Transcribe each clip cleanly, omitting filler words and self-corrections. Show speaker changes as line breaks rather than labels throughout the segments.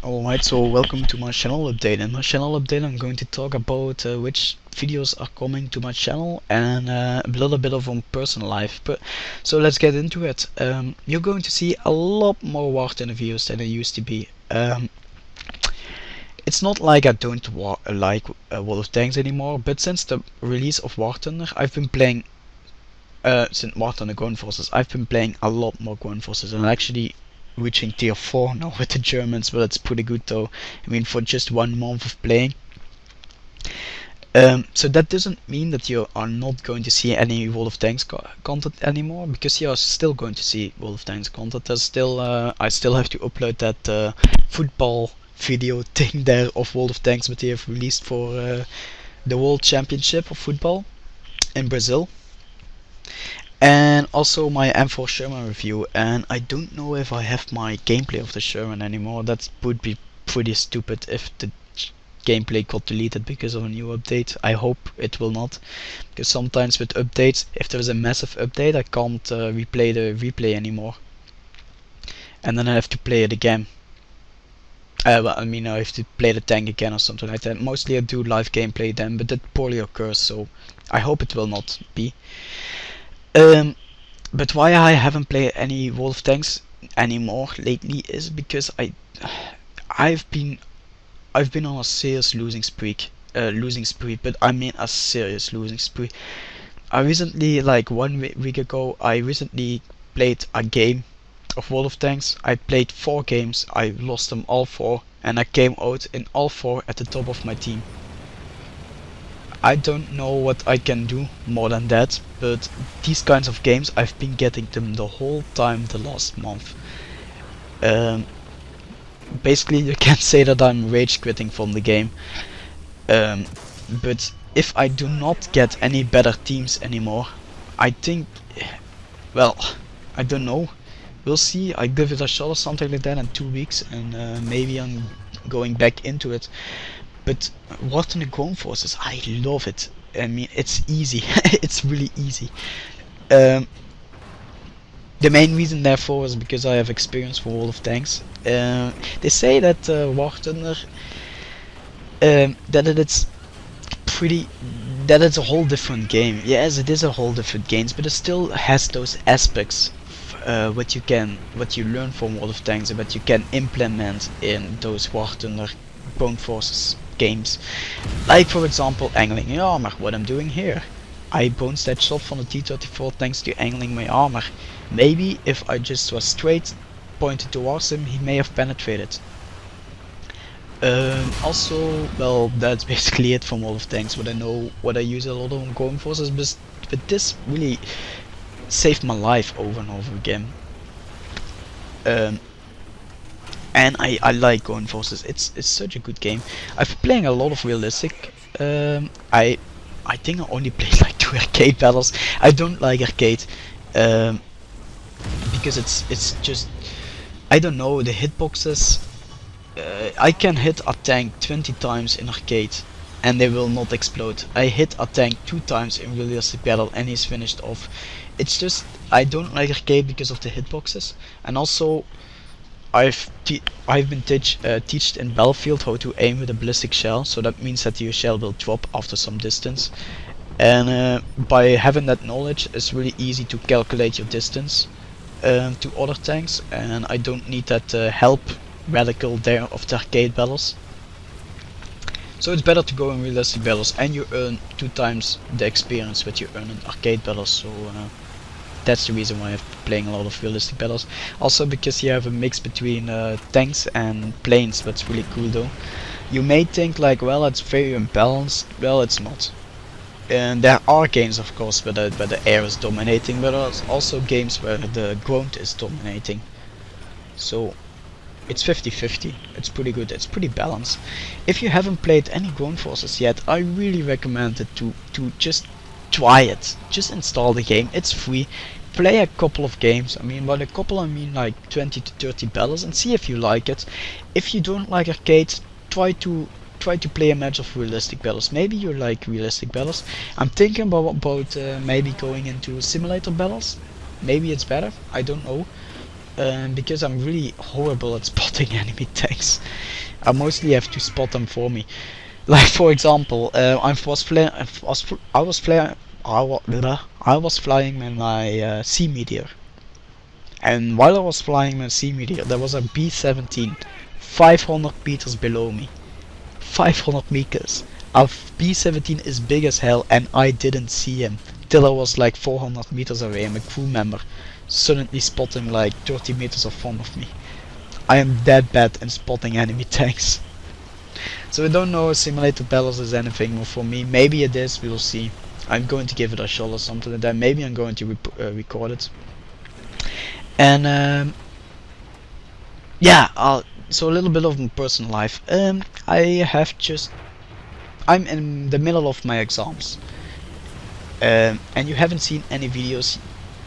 Alright, so welcome to my channel update. In my channel update I'm going to talk about which videos are coming to my channel and a little bit of on personal life. So let's get into it. You're going to see a lot more War Thunder videos than I used to be. It's not like I don't like World of Tanks anymore, but since the release of War Thunder I've been playing since War Thunder Ground Forces, I've been playing a lot more Ground Forces, and actually reaching tier 4 now with the Germans, but it's pretty good though. I mean, for just 1 month of playing. So that doesn't mean that you are not going to see any World of Tanks content anymore, because you are still going to see World of Tanks content. There's still I still have to upload that football video thing there of World of Tanks, but they have released for the World Championship of Football in Brazil. And also my M4 Sherman review, and I don't know if I have my gameplay of the Sherman anymore. That would be pretty stupid if the gameplay got deleted because of a new update. I hope it will not, because sometimes with updates, if there's a massive update, I can't replay the replay anymore, and then I have to play it again. Well, I mean, I have to play the tank again or something like that. Mostly I do live gameplay then, but that poorly occurs, so I hope it will not be. But why I haven't played any World of Tanks anymore lately is because I've been on a serious losing spree, but I mean a serious losing spree. I recently, like 1 week ago, I recently played a game of World of Tanks. I played 4 games, I lost them all 4, and I came out in all 4 at the top of my team. I don't know what I can do more than that, but these kinds of games, I've been getting them the whole time the last month. Basically you can say that I'm rage quitting from the game, but if I do not get any better teams anymore, I think, well, I don't know, we'll see. I give it a shot or something like that in 2 weeks, and maybe I'm going back into it. But War Thunder Ground Forces, I love it. I mean, it's easy. It's really easy. The main reason therefore is because I have experience for World of Tanks. They say that War Thunder, that it's a whole different game. Yes, it is a whole different game, but it still has those aspects what you learn from World of Tanks and what you can implement in those War Thunder Ground Forces games. Like for example angling my armor, what I'm doing here. I bounced that shot from the T-34 thanks to angling my armor. Maybe if I just was straight pointed towards him, he may have penetrated. Also, well, that's basically it from World of Tanks. What I know, what I use a lot on Ground Forces, but this really saved my life over and over again. And I like Ground Forces. It's such a good game. I've been playing a lot of realistic. I think I only played like 2 arcade battles. I don't like arcade because it's just, I don't know, the hitboxes. I can hit a tank 20 times in arcade and they will not explode. I hit a tank 2 times in realistic battle and he's finished off. It's just, I don't like arcade because of the hitboxes, and also I've been taught in Battlefield how to aim with a ballistic shell, so that means that your shell will drop after some distance, and by having that knowledge it's really easy to calculate your distance to other tanks, and I don't need that help radical there of the arcade battles. So it's better to go in realistic battles, and you earn 2 times the experience that you earn in arcade battles, so that's the reason why I'm playing a lot of realistic battles. Also because you have a mix between tanks and planes, that's really cool though. You may think like, well, it's very unbalanced. Well, it's not. And there are games of course where the air is dominating, but there's also games where the ground is dominating. So it's 50-50. It's pretty good. It's pretty balanced. If you haven't played any Ground Forces yet, I really recommend it to just try it. Just install the game. It's free. Play a couple of games. I mean, by a couple I mean like 20 to 30 battles, and see if you like it. If you don't like arcades, try to play a match of realistic battles. Maybe you like realistic battles. I'm thinking about maybe going into simulator battles. Maybe it's better. I don't know. because I'm really horrible at spotting enemy tanks. I mostly have to spot them for me. Like for example, I was flying in my sea meteor, and while I was flying my sea meteor, there was a B-17 500 meters below me. 500 meters. A B-17 is big as hell, and I didn't see him till I was like 400 meters away, and a crew member suddenly spotted him like 30 meters in front of me. I am that bad in spotting enemy tanks. So I don't know if simulated battles is anything for me. Maybe it is, we will see. I'm going to give it a shot or something like that. Maybe I'm going to record it. And yeah, so a little bit of my personal life. I'm in the middle of my exams. And you haven't seen any videos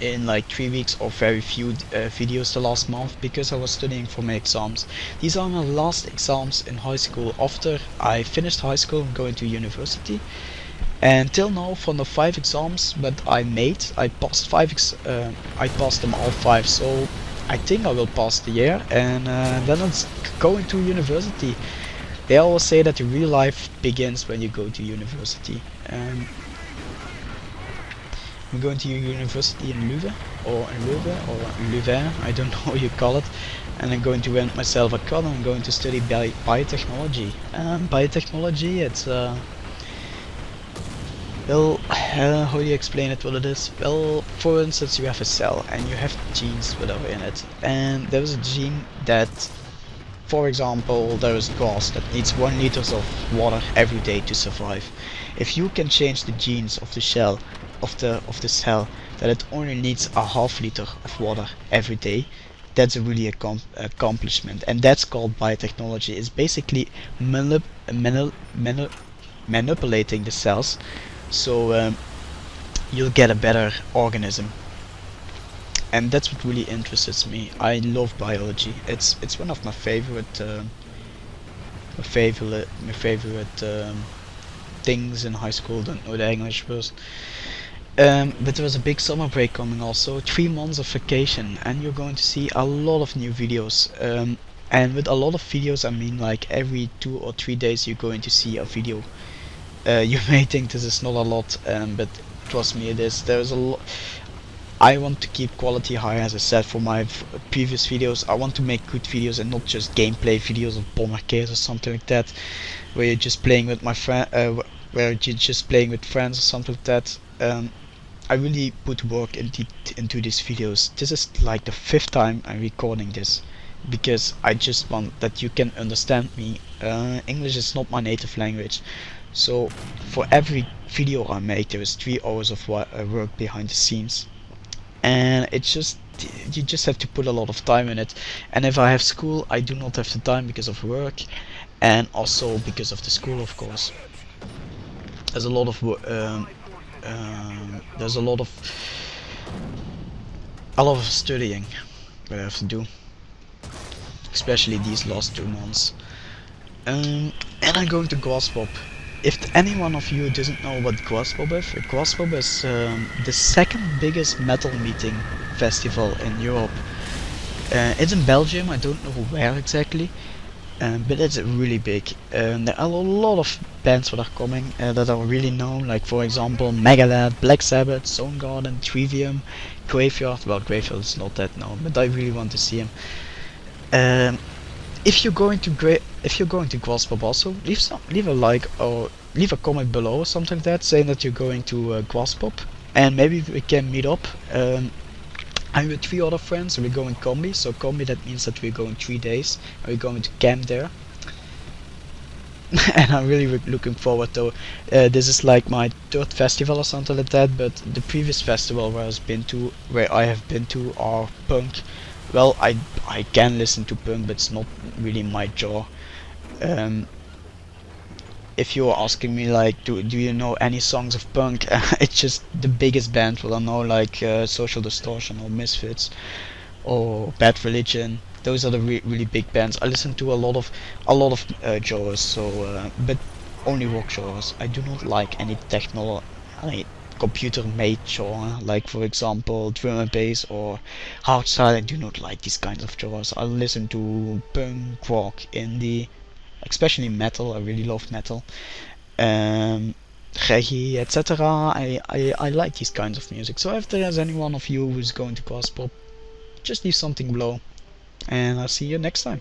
in like 3 weeks, or very few videos the last month, because I was studying for my exams. These are my last exams in high school. After I finished high school, I'm going to university. And till now, from the 5 exams that I made, I passed I passed them all 5. So I think I will pass the year, and then it's going to university. They always say that the real life begins when you go to university. I'm going to university in Leuven, or Leuven, I don't know how you call it, and I'm going to rent myself a car, and I'm going to study biotechnology. Biotechnology, it's well, how do you explain it, what it is? Well, for instance, you have a cell, and you have genes that are in it, and there's a gene that, for example, there is grass that needs 1 liter of water every day to survive. If you can change the genes of the cell, of the cell, that it only needs a half liter of water every day, that's a really accomplishment, and that's called biotechnology. It's basically manipulating the cells, so you'll get a better organism. And that's what really interests me. I love biology. It's one of my favorite things in high school. Don't know the English first. But there was a big summer break coming also, 3 months of vacation, and you're going to see a lot of new videos. And with a lot of videos, I mean like every 2 or 3 days you're going to see a video. You may think this is not a lot, but trust me, it is. There's a lot. I want to keep quality high, as I said for my previous videos. I want to make good videos and not just gameplay videos of Bomber Case or something like that, where you're just playing with my friend, where you're just playing with friends or something like that. I really put work into these videos. This is like the 5th time I'm recording this, because I just want that you can understand me. English is not my native language, so for every video I make there is 3 hours of work behind the scenes, and it's just, you just have to put a lot of time in it. And if I have school, I do not have the time because of work, and also because of the school, of course. There's a lot of studying that I have to do, especially these last 2 months. And I'm going to Graspop. If any one of you doesn't know what Graspop is, Graspop is the 2nd biggest metal meeting festival in Europe. It's in Belgium, I don't know where exactly, but it's really big. There are a lot of bands that are coming that are really known, like for example Megadeth, Black Sabbath, Soundgarden, Trivium, Graveyard. Well, Graveyard is not that known, but I really want to see him. If you're going to Graspop, also leave a like or leave a comment below or something like that, saying that you're going to Graspop, and maybe we can meet up. I'm with 3 other friends, and we're going combi. So combi, that means that we're going 3 days, and we're going to camp there. And I'm really looking forward to. This is like my 3rd festival or something like that. But the previous festival where I have been to are punk. Well, I can listen to punk, but it's not really my jaw. If you're asking me like, do you know any songs of punk? It's just the biggest band that I know, like Social Distortion or Misfits or Bad Religion. Those are the really big bands. I listen to a lot of genres, so but only rock genres. I do not like any computer made genre, like for example drum and bass or hardstyle. I do not like these kinds of genres. I listen to punk, rock, indie, especially metal. I really love metal, reggae, etc. I like these kinds of music. So if there's any one of you who's going to Graspop, just leave something below, and I'll see you next time.